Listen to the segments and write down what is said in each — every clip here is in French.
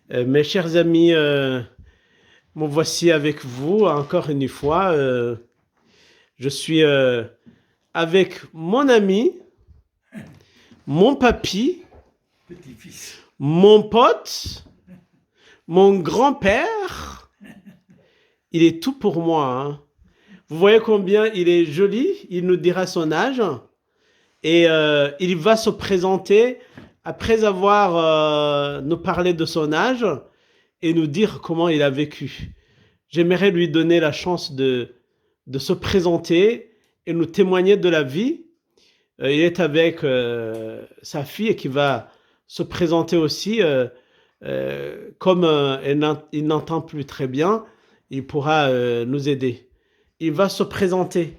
Mes chers amis, me voici avec vous encore une fois. Je suis avec mon ami, mon papy, Petit-fils. mon pote, mon grand-père. Il est tout pour moi, hein. Vous voyez combien il est joli, il nous dira son âge. Et il va se présenter après avoir nous parlé de son âge et nous dire comment il a vécu. J'aimerais lui donner la chance de se présenter et nous témoigner de la vie. Il est avec sa fille qui va se présenter aussi. Comme il n'entend plus très bien, il pourra nous aider. Il va se présenter.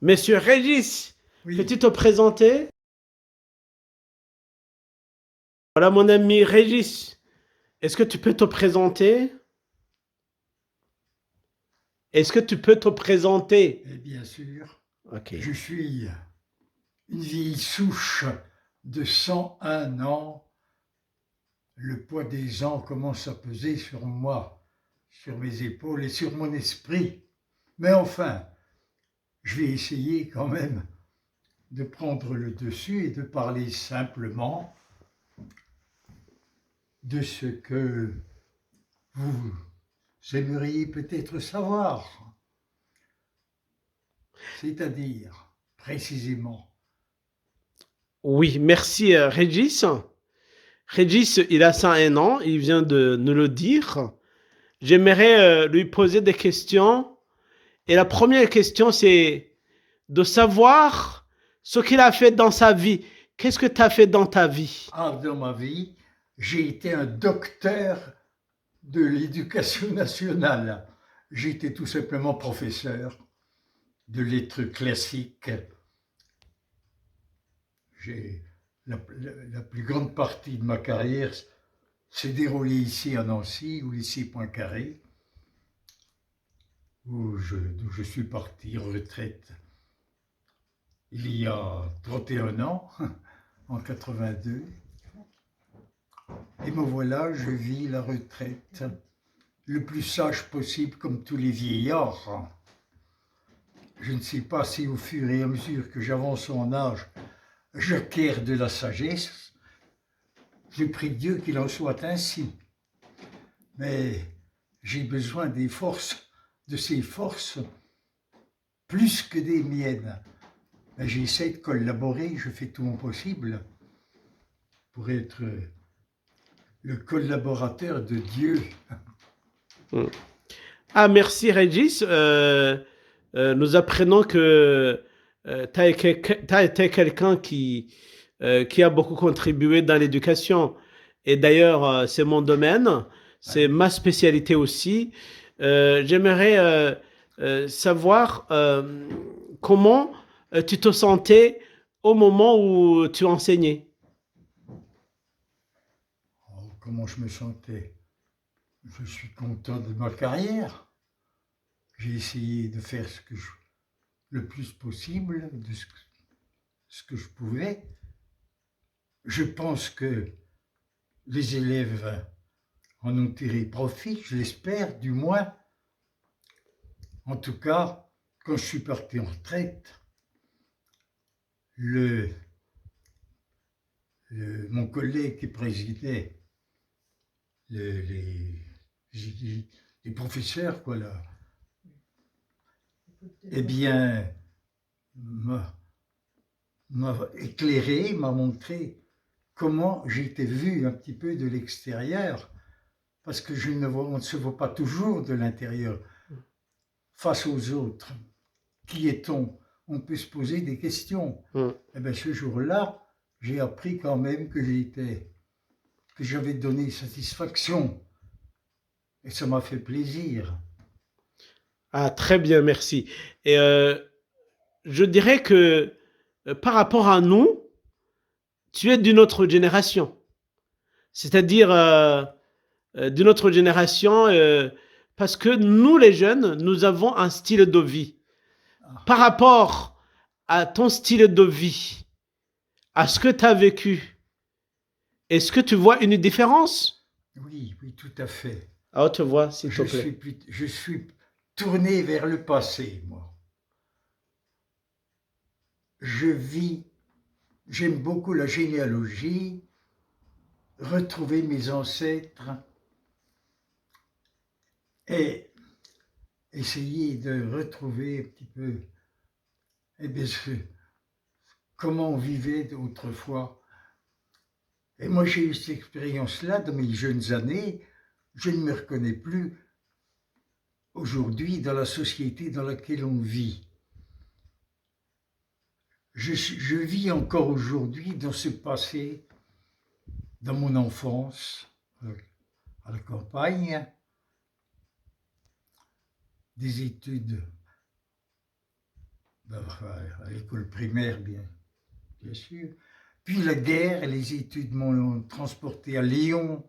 Monsieur Régis, Oui, peux-tu te présenter? Voilà mon ami Régis. Est-ce que tu peux te présenter? Est-ce que tu peux te présenter? et bien sûr, Ok. je suis une vieille souche de 101 ans. Le poids des ans commence à peser sur moi, sur mes épaules et sur mon esprit. Mais enfin, je vais essayer quand même de prendre le dessus et de parler simplement de ce que vous aimeriez peut-être savoir, c'est-à-dire précisément. Oui, merci Régis. Régis, il a 101 ans, il vient de nous le dire. J'aimerais lui poser des questions. Et la première question, c'est de savoir ce qu'il a fait dans sa vie. Qu'est-ce que tu as fait dans ta vie? Dans ma vie, j'ai été un docteur de l'éducation nationale. J'étais tout simplement professeur de lettres classiques. La plus grande partie de ma carrière s'est déroulée ici à Nancy, au lycée Poincaré, d'où je suis parti en retraite il y a 31 ans, en 82. Et me voilà, je vis la retraite le plus sage possible comme tous les vieillards. Je ne sais pas si au fur et à mesure que j'avance en âge, j'acquiers de la sagesse. Je prie Dieu qu'il en soit ainsi. Mais j'ai besoin des forces, de ces forces, plus que des miennes. Mais j'essaie de collaborer, je fais tout mon possible pour être le collaborateur de Dieu. Ah, merci Régis. Nous apprenons que tu as été quelqu'un qui a beaucoup contribué dans l'éducation. Et d'ailleurs, c'est mon domaine, c'est ma spécialité aussi. J'aimerais savoir comment tu te sentais au moment où tu enseignais. Oh, comment je me sentais? Je suis content de ma carrière. J'ai essayé de faire le plus possible de ce que je pouvais. Je pense que les élèves en ont tiré profit, je l'espère du moins. En tout cas, quand je suis parti en retraite, mon collègue qui présidait les, les professeurs, quoi, là, eh bien, m'a éclairé, m'a montré comment j'étais vu un petit peu de l'extérieur, parce que on ne se voit pas toujours de l'intérieur. Face aux autres, qui est-on? On peut se poser des questions. Eh bien, ce jour-là, j'ai appris quand même que j'avais donné satisfaction. Et ça m'a fait plaisir. Ah, très bien, merci. Et je dirais que par rapport à nous, tu es d'une autre génération. C'est-à-dire d'une autre génération parce que nous, les jeunes, nous avons un style de vie. Par rapport à ton style de vie, à ce que tu as vécu, est-ce que tu vois une différence? Oui, oui, tout à fait. À haute voix, s'il te plaît. Je suis tourné vers le passé, moi. J'aime beaucoup la généalogie, retrouver mes ancêtres et essayer de retrouver un petit peu eh bien, comment on vivait autrefois. Et moi, j'ai eu cette expérience-là dans mes jeunes années. Je ne me reconnais plus aujourd'hui dans la société dans laquelle on vit. Je vis encore aujourd'hui dans ce passé, dans mon enfance, à la campagne, des études à l'école primaire, bien sûr. Puis la guerre, les études m'ont transporté à Lyon,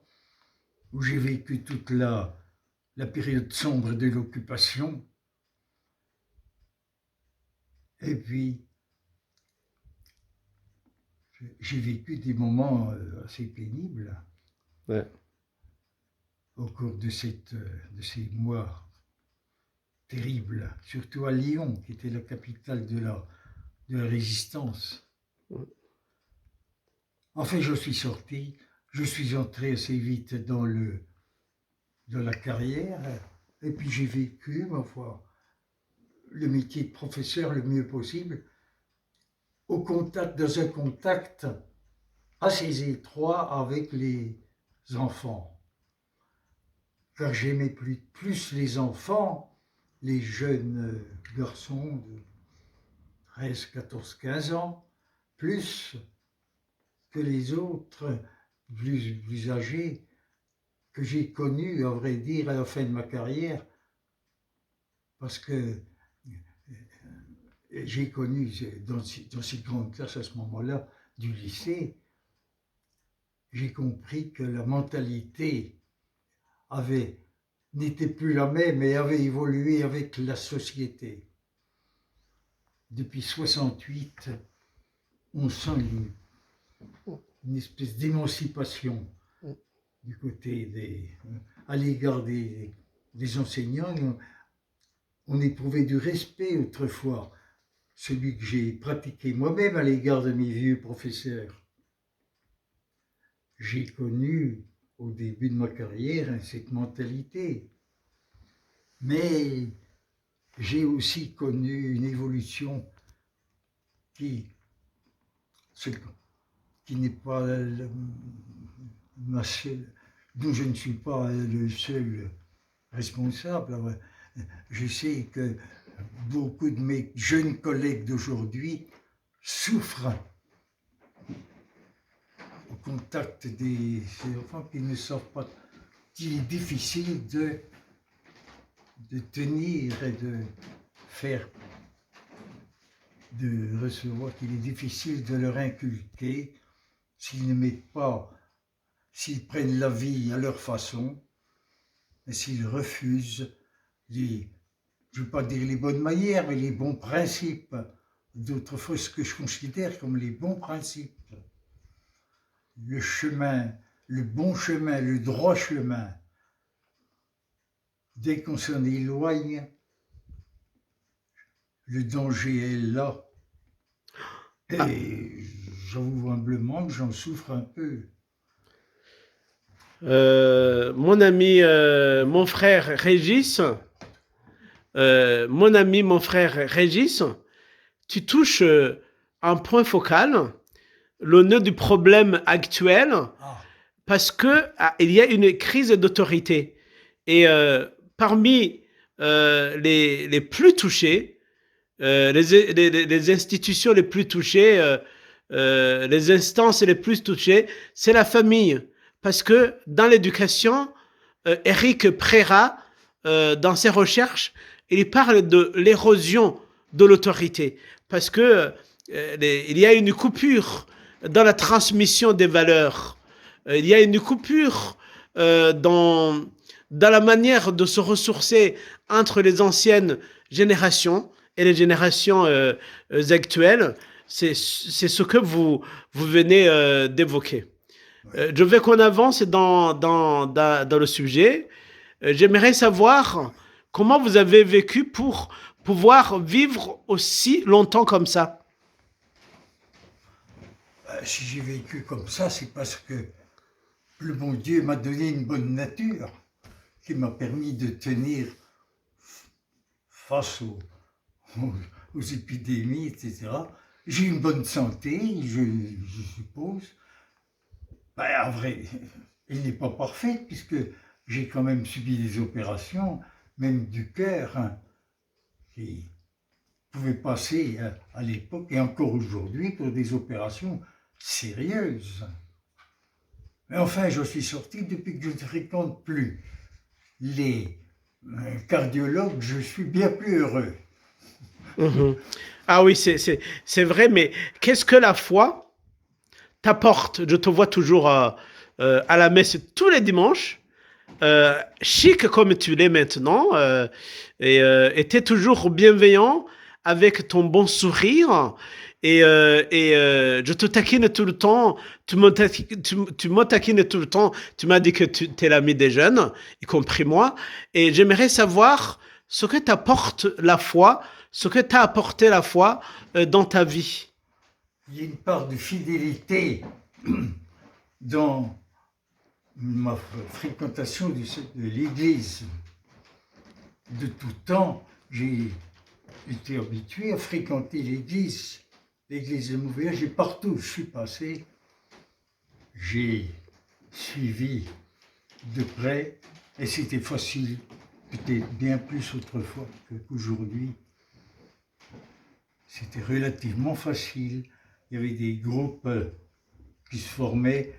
où j'ai vécu toute la période sombre de l'occupation. Et puis, j'ai vécu des moments assez pénibles Ouais. au cours de ces mois terribles, surtout à Lyon, qui était la capitale de la résistance. Enfin, je suis sorti, je suis entré assez vite dans la carrière, et puis j'ai vécu, ma foi, le métier de professeur le mieux possible, dans un contact assez étroit avec les enfants. Car j'aimais plus les enfants, les jeunes garçons de 13, 14, 15 ans, plus que les autres plus âgés que j'ai connus, à vrai dire, à la fin de ma carrière, parce que j'ai connu dans cette grande classe à ce moment-là du lycée, j'ai compris que la mentalité n'était plus la même et avait évolué avec la société. Depuis 68, on sent une espèce d'émancipation du côté à l'égard des enseignants. On éprouvait du respect autrefois, celui que j'ai pratiqué moi-même à l'égard de mes vieux professeurs. J'ai connu au début de ma carrière cette mentalité, mais j'ai aussi connu une évolution qui n'est pas dont je ne suis pas le seul responsable. Je sais que beaucoup de mes jeunes collègues d'aujourd'hui souffrent au contact des enfants qui ne savent pas qu'il est difficile de tenir et de recevoir, qu'il est difficile de leur inculquer s'ils prennent la vie à leur façon et s'ils refusent je ne veux pas dire les bonnes manières, mais les bons principes d'autrefois, ce que je considère comme les bons principes. Le chemin, le bon chemin, le droit chemin. Dès qu'on s'en éloigne, le danger est là. Et j'avoue humblement que j'en souffre un peu. Mon ami, mon frère Régis, tu touches un point focal, le nœud du problème actuel, parce que il y a une crise d'autorité. Et parmi les plus touchés, les institutions les plus touchées, les instances les plus touchées, c'est la famille. Parce que dans l'éducation, Éric Préra, dans ses recherches, il parle de l'érosion de l'autorité. Parce que il y a une coupure dans la transmission des valeurs. Il y a une coupure dans la manière de se ressourcer entre les anciennes générations et les générations actuelles. C'est ce que vous venez d'évoquer. Je veux qu'on avance dans le sujet. J'aimerais savoir comment vous avez vécu pour pouvoir vivre aussi longtemps comme ça. Si j'ai vécu comme ça, c'est parce que le bon Dieu m'a donné une bonne nature qui m'a permis de tenir face aux, aux épidémies, etc. J'ai une bonne santé, je suppose. Ben, en vrai, il n'est pas parfait puisque j'ai quand même subi des opérations, même du cœur, hein, qui pouvaient passer à l'époque et encore aujourd'hui pour des opérations sérieuses. Mais enfin, je suis sorti depuis que je ne fréquente plus les cardiologues, je suis bien plus heureux. Mhm. Ah oui, c'est vrai, mais qu'est-ce que la foi t'apporte? Je te vois toujours à la messe tous les dimanches, chic comme tu l'es maintenant, et tu es toujours bienveillant avec ton bon sourire. Je te taquine tout le temps, tu me taquines tout le temps, tu m'as dit que tu es l'ami des jeunes, y compris moi, et j'aimerais savoir ce que t'apporte la foi, ce que t'a apporté la foi dans ta vie. Il y a une part de fidélité dans ma fréquentation de l'Église. De tout temps, j'ai été habitué à fréquenter l'Église de Montréal. Partout où je suis passé, j'ai suivi de près et c'était facile, peut-être bien plus autrefois qu'aujourd'hui. C'était relativement facile. Il y avait des groupes qui se formaient,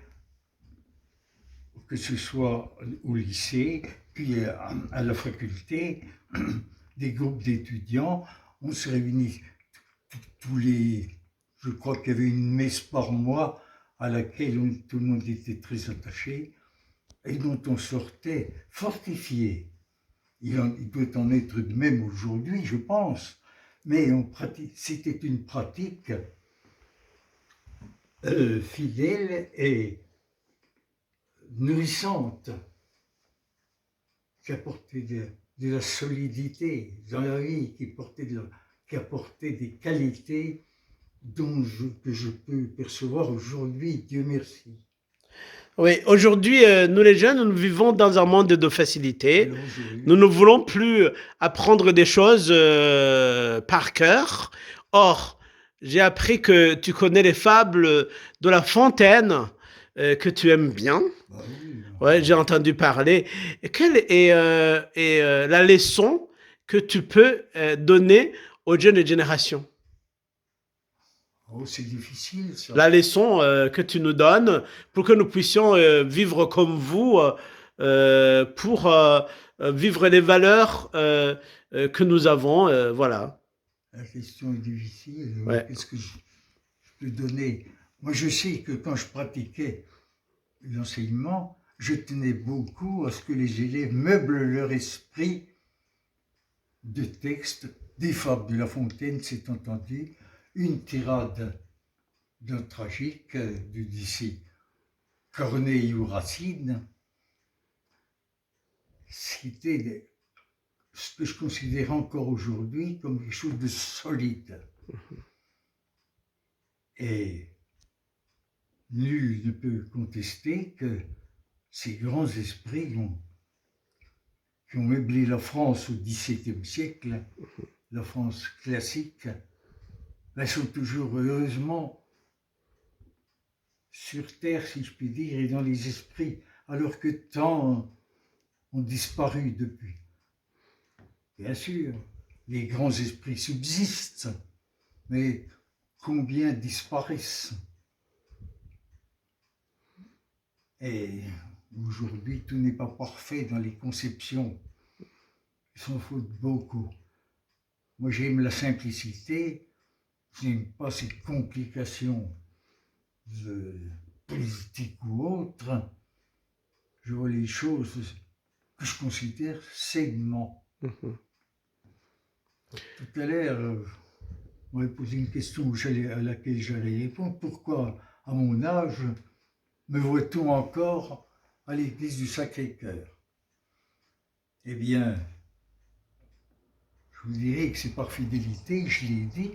que ce soit au lycée, puis à la faculté, des groupes d'étudiants. On se réunit tous les... Je crois qu'il y avait une messe par mois à laquelle tout le monde était très attaché et dont on sortait fortifié. Il doit en être de même aujourd'hui, je pense. Mais c'était une pratique fidèle et nourrissante qui apportait de la solidité dans la vie, qui apportait des qualités que je peux percevoir aujourd'hui, Dieu merci. Oui, aujourd'hui, nous les jeunes, nous vivons dans un monde de facilité. Nous ne voulons plus apprendre des choses par cœur. Or, j'ai appris que tu connais les fables de La Fontaine, que tu aimes bien. Bah oui. Ouais, j'ai entendu parler. Et quelle est, la leçon que tu peux donner aux jeunes générations? Oh, c'est difficile ça. La leçon que tu nous donnes pour que nous puissions vivre comme vous, pour vivre les valeurs que nous avons. Voilà. La question est difficile. Ouais. Qu'est-ce que je peux donner? Moi, je sais que quand je pratiquais l'enseignement, je tenais beaucoup à ce que les élèves meublent leur esprit de textes, des fables de La Fontaine, c'est entendu, une tirade d'un tragique d'ici Corneille ou Racine. C'était ce que je considère encore aujourd'hui comme quelque chose de solide. Et nul ne peut contester que ces grands esprits qui ont meublé la France au XVIIe siècle, la France classique, ben, sont toujours heureusement sur terre, si je puis dire, et dans les esprits, alors que tant ont disparu depuis. Bien sûr, les grands esprits subsistent, mais combien disparaissent? Et aujourd'hui, tout n'est pas parfait dans les conceptions. Il s'en faut beaucoup. Moi, j'aime la simplicité, je n'aime pas ces complications politiques ou autres. Je vois les choses que je considère sainement. Tout à l'heure, on m'a posé une question à laquelle j'allais répondre. Pourquoi, à mon âge, me voit-on encore à l'église du Sacré-Cœur? Eh bien, je vous dirais que c'est par fidélité, je l'ai dit,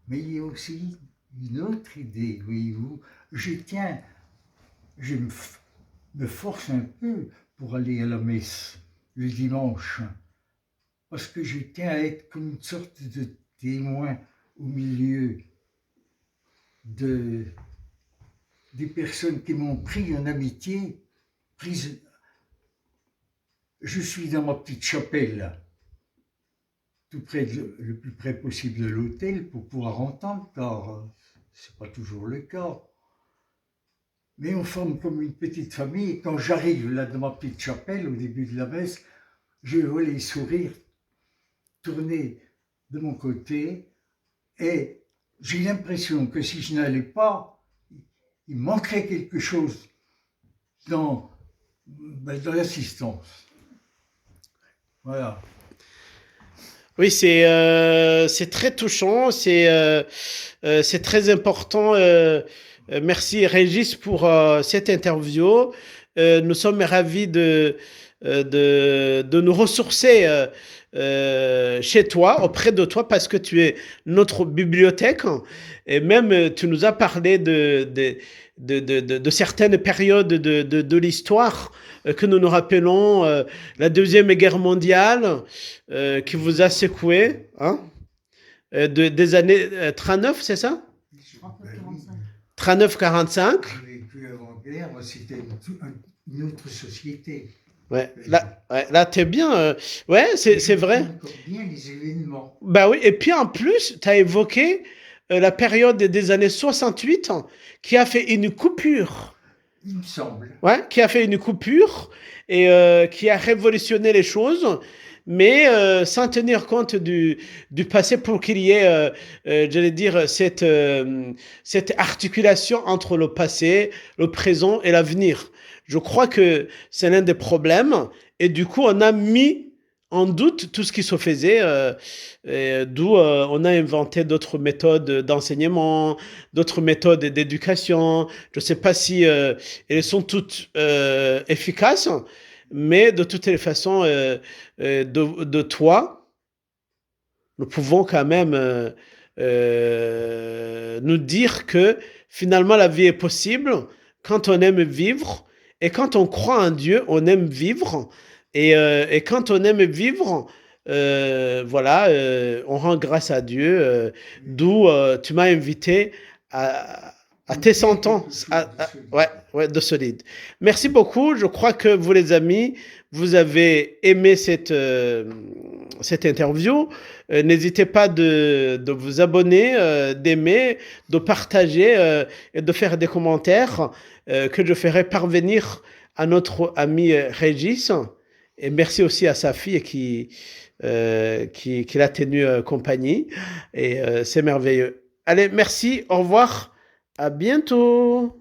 mais il y a aussi une autre idée, voyez-vous. Je me force un peu pour aller à la messe le dimanche, parce que je tiens à être comme une sorte de témoin au milieu des personnes qui m'ont pris en amitié. Je suis dans ma petite chapelle, tout près le plus près possible de l'autel pour pouvoir entendre, car c'est pas toujours le cas. Mais on forme comme une petite famille, et quand j'arrive là dans ma petite chapelle au début de la messe, je vois les sourires tourner de mon côté, et j'ai l'impression que si je n'allais pas, il manquerait quelque chose dans l'assistance. Voilà. Oui, c'est très touchant, c'est très important. Merci Régis pour cette interview. Nous sommes ravis de nous ressourcer chez toi, auprès de toi, parce que tu es notre bibliothèque. Et même, tu nous as parlé de certaines périodes de l'histoire que nous nous rappelons, la Deuxième Guerre mondiale qui vous a secoué, hein, des années 39, c'est ça? 39-45. J'ai vécu avant-guerre, c'était une autre société. Ouais, là t'es bien. Ouais, c'est vrai. Encore bien les événements. Bah oui, et puis en plus, tu as évoqué la période des années 68 qui a fait une coupure. Il me semble. Ouais, qui a fait une coupure et qui a révolutionné les choses, mais sans tenir compte du passé pour qu'il y ait, j'allais dire, cette articulation entre le passé, le présent et l'avenir. Je crois que c'est l'un des problèmes et du coup, on a mis en doute tout ce qui se faisait, d'où on a inventé d'autres méthodes d'enseignement, d'autres méthodes d'éducation. Je ne sais pas si elles sont toutes efficaces, mais de toutes les façons, de toi, nous pouvons quand même nous dire que finalement la vie est possible quand on aime vivre et quand on croit en Dieu, on aime vivre et quand on aime vivre, voilà, on rend grâce à Dieu, d'où tu m'as invité à tes sentences, ouais, de solide. Merci beaucoup. Je crois que vous, les amis, vous avez aimé cette interview. N'hésitez pas de vous abonner, d'aimer, de partager et de faire des commentaires que je ferai parvenir à notre ami Régis. Et merci aussi à sa fille qui l'a tenu compagnie. Et c'est merveilleux. Allez, merci, au revoir, à bientôt.